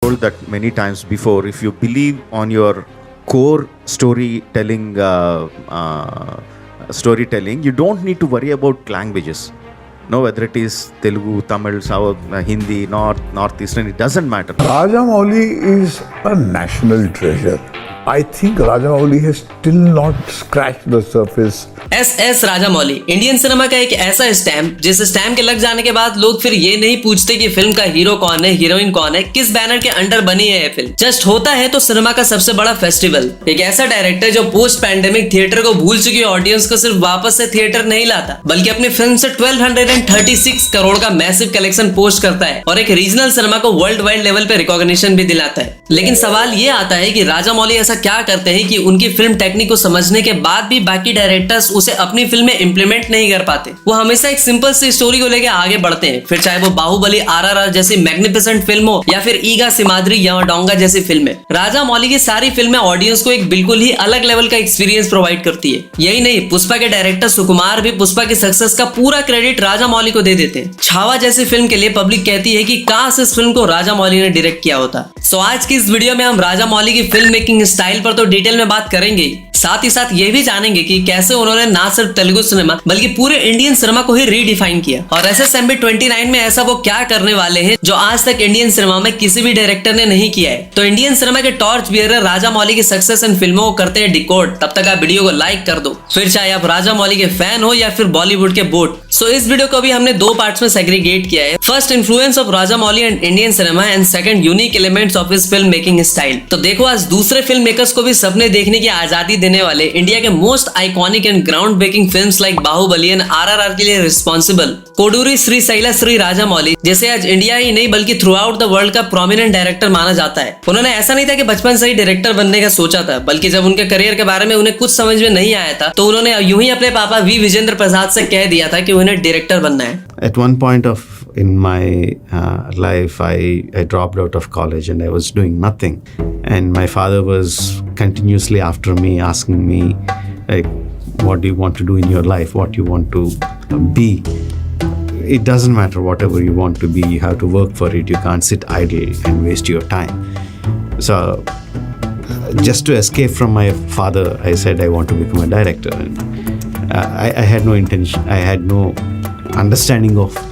told that many times before. If you believe on your core storytelling, you don't need to worry about languages. No, whether it is Telugu, Tamil, South, Hindi, Northeastern, it doesn't matter. Rajamouli is a national treasure. I think Rajamouli has still not scratched the surface. S Rajamouli Indian cinema का एक ऐसा stamp जिस stamp के लग जाने के बाद लोग फिर ये नहीं पूछते कि फिल्म का हीरो कौन है, हीरोइन कौन है, किस बैनर के अंडर बनी है ये फिल्म। जस्ट होता है तो सिनेमा का सबसे बड़ा फेस्टिवल। एक ऐसा डायरेक्टर जो पोस्ट पैंडेमिक थिएटर को भूल चुकी ऑडियंस को सिर्फ वापस से थिएटर नहीं लाता, बल्कि अपनी फिल्म से 1236 करोड़ का मैसिव कलेक्शन पोस्ट करता है और एक रीजनल सिनेमा को वर्ल्ड वाइड लेवल पे रिकॉग्निशन भी दिलाता है। लेकिन सवाल ये आता है कि राजामौली ऐसा क्या करते हैं कि उनकी फिल्म टेक्निक को समझने के बाद भी बाकी डायरेक्टर्स उसे अपनी फिल्म में इंप्लीमेंट नहीं कर पाते। वो हमेशा एक सिंपल सी स्टोरी को लेकर आगे बढ़ते हैं, फिर चाहे वो बाहुबली, आरआरआर जैसी मैग्निफिसेंट फिल्म हो या फिर ईगा, सिमाद्री, यमडोंगा जैसी फिल्में। राजामौली की सारी फिल्में ऑडियंस को एक बिल्कुल ही अलग लेवल का एक्सपीरियंस प्रोवाइड करती है। यही नहीं, पुष्पा के डायरेक्टर सुकुमार भी पुष्पा की सक्सेस का पूरा क्रेडिट राजामौली को दे देते हैं। छावा जैसी फिल्म के लिए पब्लिक कहती है कि काश इस फिल्म को राजामौली ने डायरेक्ट किया होता। सो आज की इस वीडियो में हम राजामौली की फिल्म मेकिंग स्टाइल पर तो डिटेल में बात करेंगे, साथ ही साथ ये भी जानेंगे कि कैसे उन्होंने ना सिर्फ तेलुगु सिनेमा बल्कि पूरे इंडियन सिनेमा को ही रीडिफाइन किया। और SSMB 29 में ऐसा वो क्या करने वाले हैं जो आज तक इंडियन सिनेमा में किसी भी डायरेक्टर ने नहीं किया है। तो इंडियन सिनेमा के टॉर्च बियरर राजामौली की सक्सेस इन फिल्मों को करते हैं डिकोड। तब तक आप वीडियो को लाइक कर दो, फिर चाहे आप राजामौली के फैन हो या फिर बॉलीवुड के बोट। सो इस वीडियो को भी हमने दो पार्ट्स में सेग्रीगेट किया है। First, influence of Rajamouli and Indian cinema, and second, unique elements of his film making style. तो देखो, आज दूसरे फिल्म मेकर्स को भी सपने देखने की आजादी देने वाले इंडिया के most iconic and ground breaking films like Baahubali and RRR के लिए रिस्पॉन्सिबल कोडूरी श्री शैला श्री राजामौली, जैसे आज इंडिया ही नहीं बल्कि थ्रू आउट द वर्ल्ड का प्रोमिनेंट डायरेक्टर माना जाता है। उन्होंने ऐसा नहीं था कि बचपन से ही डायरेक्टर बनने का सोचा था, बल्कि जब उनके करियर के बारे में उन्हें कुछ समझ में नहीं आया था तो उन्होंने यूं ही अपने पापा वी विजेंद्र प्रसाद से कह दिया था कि उन्हें डायरेक्टर बनना है। At one point in my life, I dropped out of college and I was doing nothing. And my father was continuously after me, asking me, like, what do you want to do in your life? What you want to be? It doesn't matter whatever you want to be. You have to work for it. You can't sit idle and waste your time. So, just to escape from my father, I said I want to become a director. And I had no intention. I had no understanding of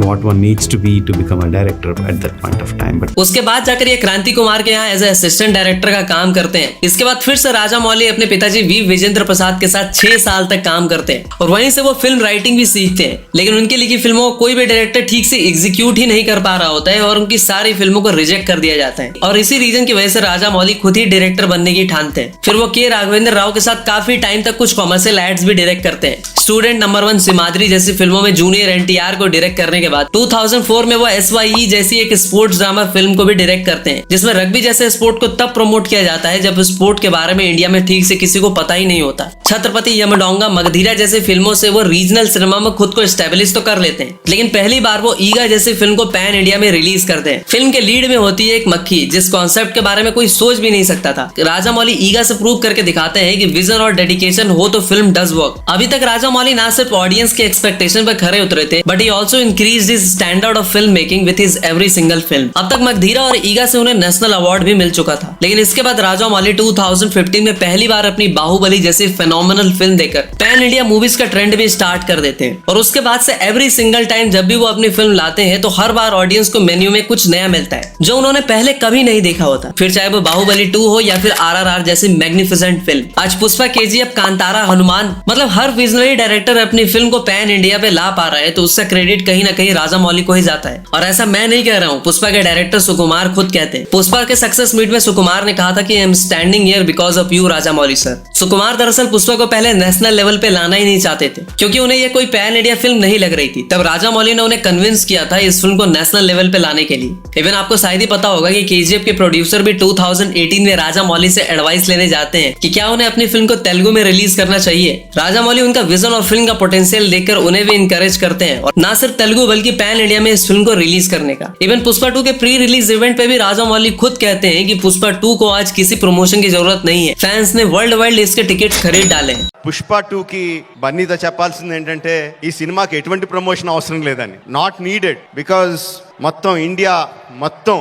what one needs to be to become a director at that point of time. But उसके बाद जाकर ये क्रांति कुमार के यहाँ as a assistant director का काम करते हैं। इसके बाद फिर से राजामौली अपने पिताजी वी विजेंद्र प्रसाद के साथ 6 साल तक काम करते हैं और वहीं से वो फिल्म राइटिंग भी सीखते हैं। लेकिन उनकी लिखी फिल्मों को कोई भी डायरेक्टर ठीक से एग्जीक्यूट ही नहीं कर पा रहा होता है और उनकी सारी फिल्मों को रिजेक्ट कर दिया जाता है। और इसी रीजन की वजह से राजामौली खुद ही डायरेक्टर बनने की ठानते हैं। फिर वो के राघवेंद्र राव के साथ काफी टाइम तक कुछ कॉमर्शियल एड्स भी डायरेक्ट करते हैं। स्टूडेंट नंबर 1, सिमाद्री जैसी फिल्मों में जूनियर NTR को डायरेक्ट करने के बाद 2004 में वो SYE जैसी एक स्पोर्ट्स ड्रामा फिल्म को भी डायरेक्ट करते हैं, जिसमें रग्बी जैसे स्पोर्ट को तब प्रमोट किया जाता है जब स्पोर्ट के बारे में इंडिया में ठीक से किसी को पता ही नहीं होता। छत्रपति, यमडोंगा, मगधीरा जैसी फिल्मों से वो रीजनल सिनेमा में खुद को एस्टेब्लिश तो कर लेते हैं, लेकिन पहली बार वो ईगा जैसी फिल्म को पैन इंडिया में रिलीज करते हैं। फिल्म के लीड में होती है एक मक्खी, जिस कॉन्सेप्ट के बारे में कोई सोच भी नहीं सकता था। राजामौली ईगा से प्रूव करके दिखाते हैं कि विजन और डेडिकेशन हो तो फिल्म डज वर्क। अभी तक राजामौली ना सिर्फ ऑडियंस के एक्सपेक्टेशन पर खरे उतरे थे, but he also increased his standard of film making with his every single film. अब तक मगधीरा और ईगा से उन्हें नेशनल अवार्ड भी मिल चुका था, लेकिन इसके बाद राजामौली 2015 में पहली बार अपनी बाहुबली जैसी फेनोमेनल फिल्म देकर पैन इंडिया मूवीज का ट्रेंड भी स्टार्ट कर देते हैं। और उसके बाद से एवरी सिंगल टाइम जब भी वो अपनी फिल्म लाते हैं तो हर बार ऑडियंस को मेन्यू में कुछ नया मिलता है जो उन्होंने पहले कभी नहीं देखा होता। फिर चाहे वो बाहुबली 2 हो या फिर RRR जैसी मैग्निफिसेंट फिल्म, आज पुष्पा, KGF, कांतारा, हनुमान, मतलब हर विजनरी डायरेक्टर अपनी फिल्म को पैन इंडिया पे ला पा रहा है तो उसका क्रेडिट कहीं ना कहीं राजामौली को ही जाता है। और ऐसा मैं नहीं कह रहा हूँ, पुष्पा के डायरेक्टर सुकुमार खुद कहते हैं। पुष्पा के सक्सेस मीट में सुकुमार ने कहा था कि I am standing here because of you Rajamouli sir. Sukumar दरअसल पुष्पा को पहले नेशनल लेवल पे लाना ही नहीं चाहते थे, क्योंकि उन्हें ये कोई पैन इंडिया फिल्म नहीं लग रही थी। तब राजामौली ने उन्हें कन्विंस किया था इस फिल्म को नेशनल लेवल पे लाने के लिए। इवन आपको शायद ही पता होगा कि KGF के प्रोड्यूसर भी 2018 में राजामौली से एडवाइस लेने जाते हैं कि क्या उन्हें अपनी फिल्म को तेलुगु में रिलीज करना चाहिए। राजामौली उनका विजन और फिल्म का पोटेंशियल देखकर उन्हें भी इंकरेज करते हैं और ना सिर्फ तेलुगु बल्कि पैन इंडिया में इस फिल्म को रिलीज करने का। इवन पुष्पा 2 के प्री रिलीज इवेंट पे भी राजामौली खुद कहते हैं कि पुष्पा 2 को आज किसी प्रमोशन की जरूरत नहीं है, फैंस ने वर्ल्ड वाइड इसके टिकट खरीद डाले। పుష్ప 2కి బన్నీతో చెప్పాల్సింది ఏంటంటే ఈ సినిమాకి ఎటువంటి ప్రమోషన్ అవసరం లేదని, నాట్ నీడెడ్, బికాజ్ మొత్తం ఇండియా మొత్తం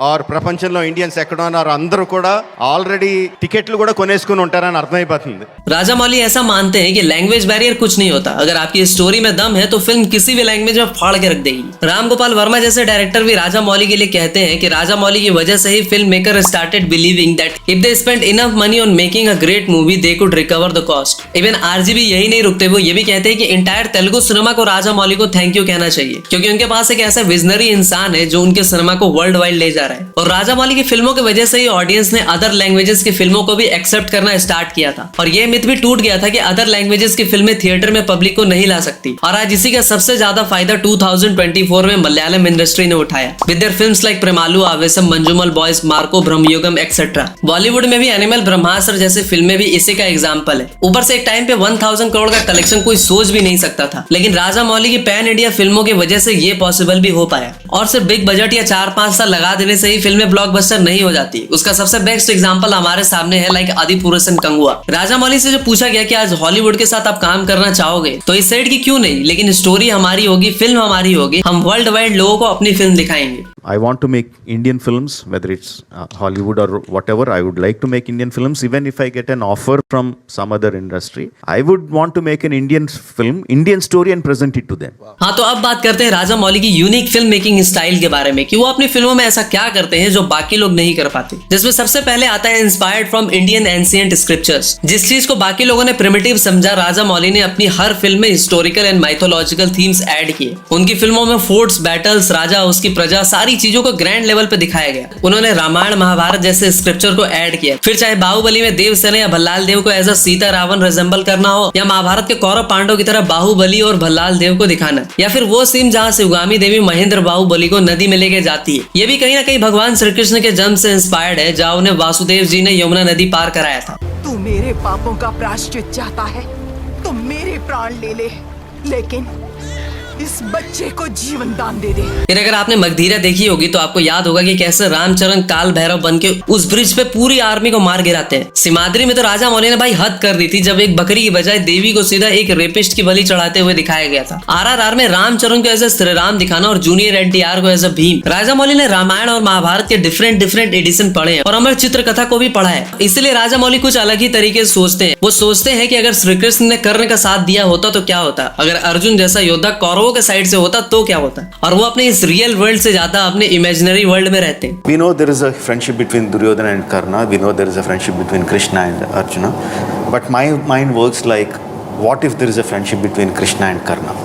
ఆర్ ప్రపంచంలో ఇండియన్స్ ఎక్కడ ఉన్నారు అందరూ కూడా ఆల్రెడీ టికెట్లు కూడా కొనేసుకుని ఉంటారని అర్థమైపోతుంది. राजा मौली ऐसा मानते हैं कि लैंग्वेज बैरियर कुछ नहीं होता, अगर आपकी स्टोरी में दम है तो फिल्म किसी भी लैंग्वेज में फाड़ के रख देगी. राम गोपाल वर्मा जैसे डायरेक्टर भी राजा मौली के लिए कहते हैं कि राजा मौली की वजह से ही film maker started believing that if they spend enough money on making a great movie they could recover the cost. Even RGV यही नहीं रुकते, वो ये भी कहते हैं कि इंटायर तेलुगु सिनेमा को राजा मौली को थैंक यू कहना चाहिए, क्योंकि उनके पास एक ऐसा विजनरी इंसान है जो उनके सिनेमा को वर्ल्ड वाइड ले जा रहा है. और राजा मौली की फिल्मों की वजह से ही ऑडियंस ने अदर लैंग्वेजेस की फिल्मों को भी एक्सेप्ट करना स्टार्ट किया था, और ये मिथ भी टूट गया था कि अदर लैंग्वेजेस की फिल्में थिएटर में पब्लिक को नहीं ला सकती. और आज इसी का सबसे ज्यादा फायदा 2024 में मलयालम इंडस्ट्री ने उठाया with their films like Premalu, Aavesham, Manjummel boys, Marco, Bramayugam etcetera. Bollywood में भी एनिमल, ब्रह्मास्त्र जैसे फिल्में भी इसी का एग्जाम्पल है. ऊपर से एक टाइम पे 1000 करोड़ का कलेक्शन कोई सोच भी नहीं सकता था, लेकिन राजा मौली की पैन इंडिया फिल्मों की वजह से ये पॉसिबल भी हो पाया. और सिर्फ बिग बजट या 4-5 साल लगा देने से ही फिल्में ब्लॉकबस्टर नहीं हो जाती. उसका सबसे बेस्ट एग्जांपल हमारे सामने है लाइक आदिपुरुषन कंगुआ. राजा मौली से जो पूछा गया कि आज हॉलीवुड के साथ आप काम करना चाहोगे, तो इस साइड की क्यों नहीं, लेकिन स्टोरी हमारी होगी, फिल्म हमारी होगी, हम वर्ल्ड वाइड लोगों को अपनी फिल्म दिखाएंगे. I want to make Indian films, whether it's Hollywood or whatever. I would like to make Indian films. Even if I get an offer from some other industry, I would want to make an Indian film, Indian story and present it to them. हाँ, तो अब बात करते हैं राजा मौली की unique film making style के बारे में, कि वो अपनी फिल्मों में ऐसा क्या करते हैं जो बाकी लोग नहीं कर पाते. जिसमें सबसे पहले आता है inspired from Indian ancient scriptures. जिस चीज को बाकी लोगों ने प्रिमिटिव समझा, राजा मौली ने अपनी हर फिल्म में historical and mythological themes add किए. उनकी फिल्मों में फोर्ट्स, बैटल्स, राजा, उसकी प्रजा, सारी चीजों को ग्रैंड लेवल पे दिखाया गया. उन्होंने रामायण, महाभारत जैसे स्क्रिप्चर को ऐड किया. फिर चाहे बाहुबली में देवसेना या भल्लाल देव को as a Sita Ravan resemble करना हो, या महाभारत के कौरव पांडव की तरह बाहुबली और भल्लाल देव को दिखाना, या फिर वो सीन जहां शिवगामी देवी महेंद्र बाहुबली को नदी में लेके जाती है, ये भी कहीं ना कहीं भगवान श्री कृष्ण के जन्म से इंस्पायर्ड है, जहां उन्हें वासुदेव जी ने यमुना नदी पार कराया था. तू मेरे पापों का प्रायश्चित चाहता है तो मेरे प्राण ले ले, लेकिन इस बच्चे को जीवन दान दे दे. फिर अगर आपने मगधीरा देखी होगी तो आपको याद होगा कि कैसे रामचरण काल भैरव बन के उस ब्रिज पे पूरी आर्मी को मार गिराते हैं. सिमाद्री में तो राजा मौली ने भाई हद कर दी थी, जब एक बकरी की बजाय देवी को सीधा एक रेपिस्ट की बलि चढ़ाते हुए दिखाया गया था. RRR में रामचरण को एज ए श्री राम दिखाना और जूनियर NTR को एज ए भीम. राजा मौली ने रामायण और महाभारत के डिफरेंट एडिशन पढ़े हैं और अमर चित्र कथा को भी पढ़ा है. इसलिए राजा मौली कुछ अलग ही तरीके से सोचते हैं. वो सोचते हैं कि अगर श्री कृष्ण ने कर्ण का साथ दिया होता तो क्या होता, अगर अर्जुन जैसा योद्धा कौरवों के साइड से होता तो क्या होता. और वो अपने इस रियल वर्ल्ड से ज्यादा अपने इमेजिनरी वर्ल्ड में रहते हैं. We know there is a friendship between Duryodhana and Karna. We know there is a friendship between Krishna and Arjuna. But my mind works like, what if there is a friendship between Krishna and Karna?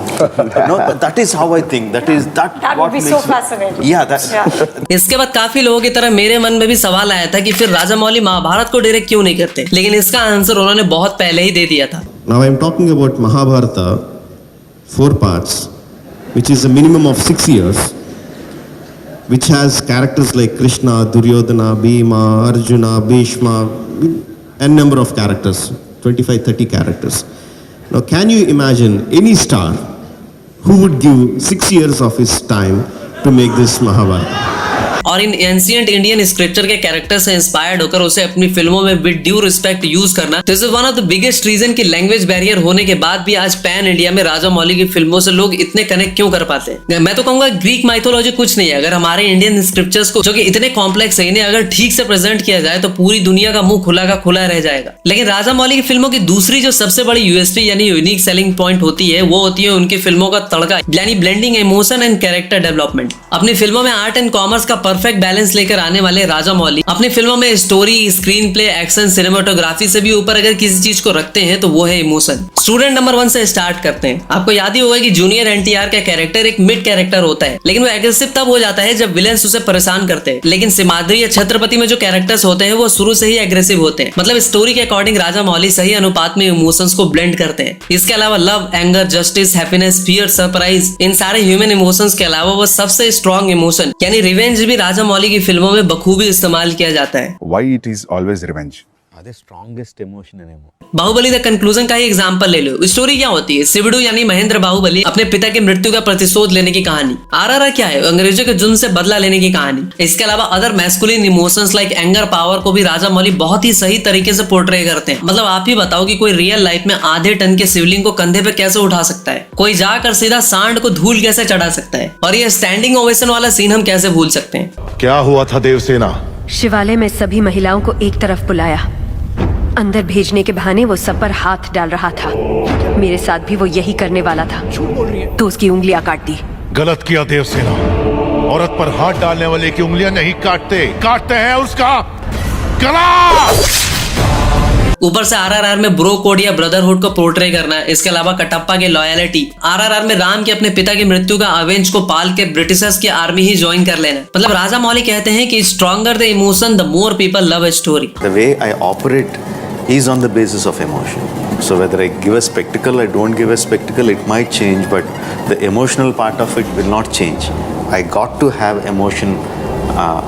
No, that is how I think. That That would be so fascinating. Yeah, that. इसके बाद काफी लोगों की तरह मेरे मन में भी सवाल आया था कि फिर राजा मौली महाभारत को डायरेक्ट क्यों नहीं करते, लेकिन इसका आंसर उन्होंने बहुत पहले ही दे दिया था. Now I am talking about Mahabharata, 4 parts, which is a minimum of 6 years, which has characters like Krishna, Duryodhana, Bhima, Arjuna, Bhishma, n number of characters, 25-30 characters. Now can you imagine any star who would give 6 years of his time to make this Mahabharata? और इन ancient Indian scripture के character से inspired होकर उसे अपनी फिल्मों में with due respect use करना, this is one of the biggest reason कि लैंग्वेज बैरियर होने के बाद भी आज पैन इंडिया में राजा मौली की फिल्मों से लोग इतने कनेक्ट क्यों कर पाते हैं. मैं तो कहूंगा ग्रीक माइथोलॉजी कुछ नहीं है, अगर हमारे इंडियन स्क्रिप्चर्स को जो कि इतने कॉम्प्लेक्स है, इन्हें अगर ठीक से प्रेजेंट किया जाए तो पूरी दुनिया का मुंह खुला का खुला रह जाएगा. लेकिन राजा मौली की फिल्मों की दूसरी जो सबसे बड़ी USP यानी यूनिक सेलिंग पॉइंट होती है, वो होती है उनकी फिल्मों का तड़का, यानी blending emotion and character development. अपनी फिल्मों में आर्ट एंड कॉमर्स का परफेक्ट बैलेंस लेकर आने वाले राजा मौली अपनी फिल्मों में story, screen play, action, cinematography से भी ऊपर अगर किसी चीज को रखते हैं तो वो है इमोशन. स्टूडेंट नंबर 1 से स्टार्ट करते हैं. आपको याद ही होगा कि जूनियर NTR का कैरेक्टर एक मिड कैरेक्टर होता है, लेकिन वो एग्रेसिव तब हो जाता है जब विलेंस उसे परेशान करते हैं. लेकिन सिमाद्री या छत्रपति में जो कैरेक्टर्स होते हैं वो शुरू से ही एग्रेसिव होते हैं. मतलब स्टोरी के अकॉर्डिंग राजा मौली सही अनुपात में इमोशंस को ब्लेंड करते हैं. इसके अलावा love, anger, justice, happiness, fear, surprise, इन सारे ह्यूमन इमोशंस के अलावा वो सबसे स्ट्रॉन्ग इमोशन यानी रिवेंज भी राजा मौली की फिल्मों में बखूबी इस्तेमाल किया जाता है. Why it is always revenge? అదే స్ట్రాంగెస్ట్ ఎమోషన్ అనేమో. बाहुबली द कंक्लूजन का ही एग्जांपल ले लो. स्टोरी क्या होती है? शिवडू यानी महेंद्र बाहुबली अपने पिता की मृत्यु का प्रतिशोध लेने की कहानी. आरआरआर क्या है? अंग्रेजों के जुल्म से बदला लेने की कहानी. इसके अलावा other masculine emotions like anger power को भी राजा मौली बहुत ही सही तरीके से पोर्ट्रे करते हैं. मतलब आप ही बताओ कि कोई रियल लाइफ में आधे टन के शिवलिंग को कंधे पे कैसे उठा सकता है? कोई जाकर सीधा सांड को धूल कैसे चढ़ा सकता है? और ये स्टैंडिंग ओवेशन वाला सीन हम कैसे भूल सकते हैं? क्या हुआ था देवसेना? शिवालय में सभी महिलाओं को एक तरफ बुलाया. अंदर भेजने के बहाने वो सब पर हाथ डाल रहा था. मेरे साथ भी वो यही करने वाला था. तो उसकी उंगलियां काट दी. गलत किया देवसेना. औरत पर हाथ डालने वाले की उंगलियां नहीं काटते हैं उसका गला. ऊपर से आरआरआर में ब्रो कोड या ब्रदरहुड को पोर्ट्रे करना है. इसके अलावा कटप्पा की लॉयलिटी. आरआरआर में राम के अपने पिता की मृत्यु का अवेंज को पाल के ब्रिटिशर्स की आर्मी ही ज्वाइन कर लेना. मतलब राजा मौली कहते हैं कि stronger the emotion the more people love a story. The way I operate is on the basis of emotion. So whether I give a spectacle, I don't give a spectacle, it might change, but the emotional part of it will not change. I got to have emotion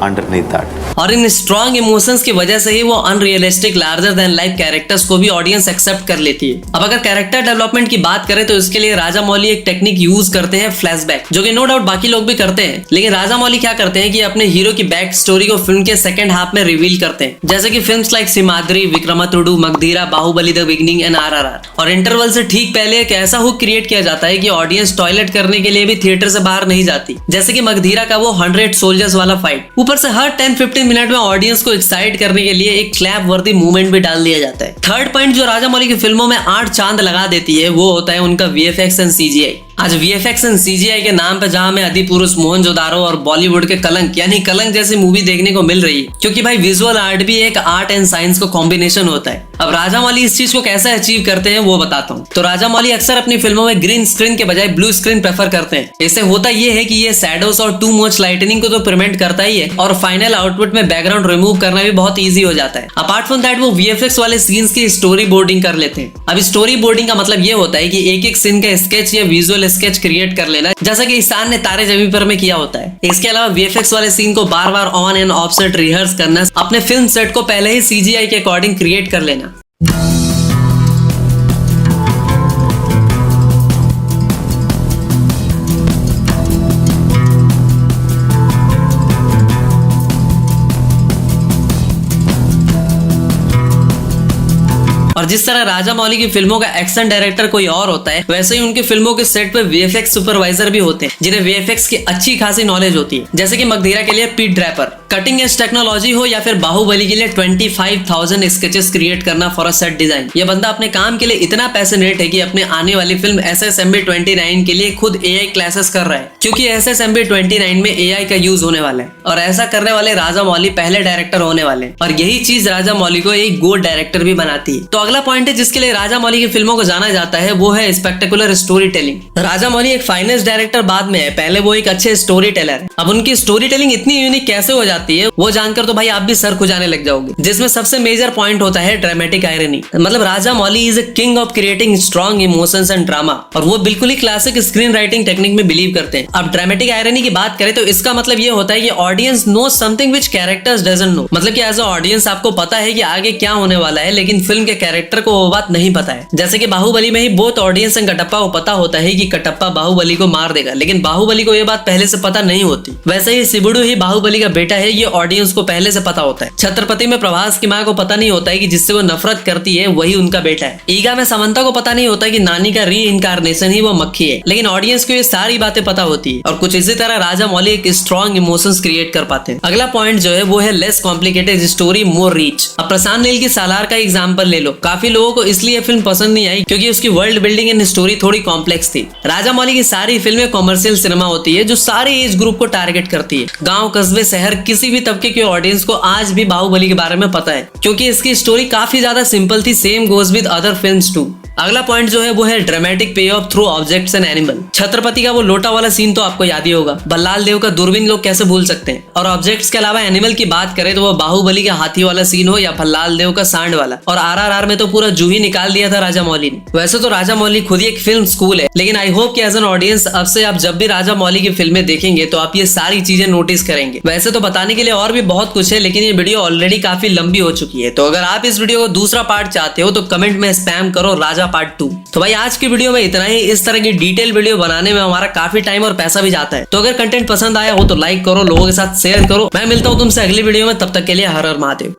underneath that. और इन strong emotions की वजह से ही वो unrealistic larger than life characters को भी audience accept कर लेती है. अब अगर कैरेक्टर डेवलपमेंट की बात करें तो इसके लिए राजा मौली एक टेक्निक यूज करते हैं, फ्लैशबैक, जो कि नो डाउट बाकी लोग भी करते हैं. लेकिन राजा मौली क्या करते हैं कि अपने हीरो की बैक स्टोरी को फिल्म के सेकंड हाफ में रिवील करते हैं. जैसे कि films like Simhadri, Vikramarkudu, Magadheera, Baahubali the beginning and RRR. और इंटरवल से ठीक पहले एक ऐसा हुक क्रिएट किया जाता है कि ऑडियंस टॉयलेट करने के लिए भी थिएटर से बाहर नहीं जाती. जैसे कि मगधीरा का वो 100 सोल्जर्स वाला फाइट. ऊपर से हर 10-15 मिनट में ऑडियंस को एक्साइट करने के लिए एक क्लैप वर्दी मूवमेंट भी डाल दिया जाता है. थर्ड पॉइंट जो राजा मौली की फिल्मों में 8 चांद लगा देती है वो होता है उनका वीएफएक्स एंड सीजीआई. आज वीएफएक्स एंड सीजीआई के नाम पे जहां हमें आदिपुरुष, मोहनजोदारो और बॉलीवुड के कलंक यानी कलंक जैसी मूवी देखने को मिल रही है, क्योंकि भाई विजुअल आर्ट भी एक आर्ट एंड साइंस को कॉम्बिनेशन होता है. अब राजा मौली इस चीज को कैसे अचीव करते हैं वो बताता हूँ. तो राजा मौली अक्सर अपनी फिल्मों में ग्रीन स्क्रीन के बजाय ब्लू स्क्रीन प्रेफर करते हैं. इससे होता ये है कि ये शैडोज और टू मच लाइटनिंग को तो प्रिवेंट करता ही है और फाइनल आउटपुट में बैकग्राउंड रिमूव करना भी बहुत ईजी हो जाता है. अपार्ट फ्रॉम दैट वो वीएफएक्स वाले सीन्स की स्टोरी बोर्डिंग कर लेते हैं. अब स्टोरी बोर्डिंग का मतलब ये होता है कि एक एक सीन का स्केच या विजुअल स्केच क्रिएट कर लेना, जैसा कि ईशान ने तारे जमीन पर में किया होता है. इसके अलावा वीएफएक्स वाले सीन को बार बार on and off set rehearse करना, अपने फिल्म सेट को पहले ही सीजीआई के अकॉर्डिंग क्रिएट कर लेना. और जिस तरह राजा मौली की फिल्मों का एक्शन डायरेक्टर कोई और होता है, वैसे ही उनकी फिल्मों के सेट पे वीएफएक्स सुपरवाइजर भी होते हैं जिन्हें वीएफएक्स की अच्छी खासी नॉलेज होती है. जैसे कि मगधीरा के लिए पीट ड्रैपर. कटिंग एज टेक्नोलॉजी हो या फिर बाहुबली के लिए 25,000 स्केचेस क्रिएट करना फॉर अ सेट डिजाइन. ये बंदा अपने काम के लिए इतना पैशनेट है कि अपने आने वाली फिल्म SSMB 29 के लिए खुद AI क्लासेस कर रहा है, क्योंकि SSMB 29 में AI का यूज होने वाला है. और ऐसा करने वाले राजा मौली पहले डायरेक्टर होने वाले हैं. और यही चीज राजा मौली को एक गोल्ड डायरेक्टर भी बनाती है. तो अगला पॉइंट है जिसके लिए राजा मौली की फिल्मों को जाना जाता है, वो है स्पेक्टेकुलर स्टोरी टेलिंग. राजा मौली एक फाइनेस्ट डायरेक्टर बाद में है, पहले वो एक अच्छे स्टोरी टेलर है. अब उनकी स्टोरी टेलिंग इतनी यूनिक कैसे हो जाती है वो जानकर तो भाई आप भी सर खुजाने लग जाओगे. जिसमें सबसे मेजर पॉइंट होता है ड्रामेटिक आयरनी. मतलब Rajamouli is a king of creating strong emotions and drama, और वो बिल्कुल ही क्लासिक स्क्रीन राइटिंग टेक्निक में बिलीव करते हैं. अब ड्रामेटिक आयरनी की बात करें तो इसका मतलब ये होता है कि audience know something which characters doesn't know. मतलब कि एज अ ऑडियंस आपको पता है कि आगे क्या होने वाला है, लेकिन फिल्म के कैरेक्टर को वो बात नहीं पता है. जैसे कि बाहुबली में ही बोथ ऑडियंस एंड कटप्पा को पता होता है कि कटप्पा बाहुबली को मार देगा, लेकिन बाहुबली को ये बात पहले से पता नहीं होती. वैसे ही शिवडू ही बाहुबली का बेटा है, ये ऑडियंस को पहले से पता होता है. छत्रपति में प्रभास की माँ को पता नहीं होता है कि जिससे वो नफरत करती है वही उनका बेटा है. ईगा में समंता को पता नहीं होता कि नानी का री इनकारनेशन ही वो मक्खी है, लेकिन ऑडियंस को ये सारी बातें पता होती है. और कुछ इसी तरह राजा मौली एक स्ट्रॉन्ग इमोशंस क्रिएट कर पाते हैं. अगला पॉइंट जो है वो है लेस कॉम्प्लिकेटेड स्टोरी मोर रीच. अब प्रशांत नील की सालार का एग्जांपल ले लो. काफी लोगों को इसलिए फिल्म पसंद नहीं आई क्योंकि उसकी वर्ल्ड बिल्डिंग एंड स्टोरी थोड़ी कॉम्प्लेक्स थी. राजा मौली की सारी फिल्में कॉमर्शियल सिनेमा होती है जो सारे एज ग्रुप को टारगेट करती है. गांव, कस्बे, शहर, किसी भी तबके के ऑडियंस को आज भी बाहुबली के बारे में पता है, क्योंकि इसकी स्टोरी काफी ज्यादा सिंपल थी. Same goes with other films too. अगला पॉइंट जो है वो है dramatic pay off through objects and animal. Chhatrapati का वो लोटा वाला सीन तो आपको याद ही होगा। बल्लाल देव का दूरबीन लोग कैसे भूल सकते हैं। और ऑब्जेक्ट्स के अलावा एनिमल की बात करें तो वो बाहुबली का हाथी वाला सीन हो या भल्लाल देव का सांड वाला, और RRR में तो पूरा जूही निकाल दिया था राजा मौली ने। वैसे तो राजा मौली खुद ही एक फिल्म स्कूल है, लेकिन आई होप कि एज एन ऑडियंस अब से आप जब भी राजा मौली की फिल्में देखेंगे तो आप ये सारी चीजें नोटिस करेंगे। वैसे तो बताने के लिए और भी बहुत कुछ है, लेकिन ये वीडियो ऑलरेडी काफी लंबी हो चुकी है। तो अगर आप इस वीडियो को दूसरा पार्ट चाहते हो तो कमेंट में स्पैम करो राजा पार्ट 2। तो भाई आज की वीडियो में इतना ही। इस तरह की डिटेल वीडियो बनाने में हमारा काफी टाइम और पैसा भी जाता है। तो अगर कंटेंट पसंद आया हो तो लाइक करो, लोगों के साथ शेयर करो। मैं मिलता हूँ तुमसे अगली वीडियो में, तब तक के लिए हर हर महादेव।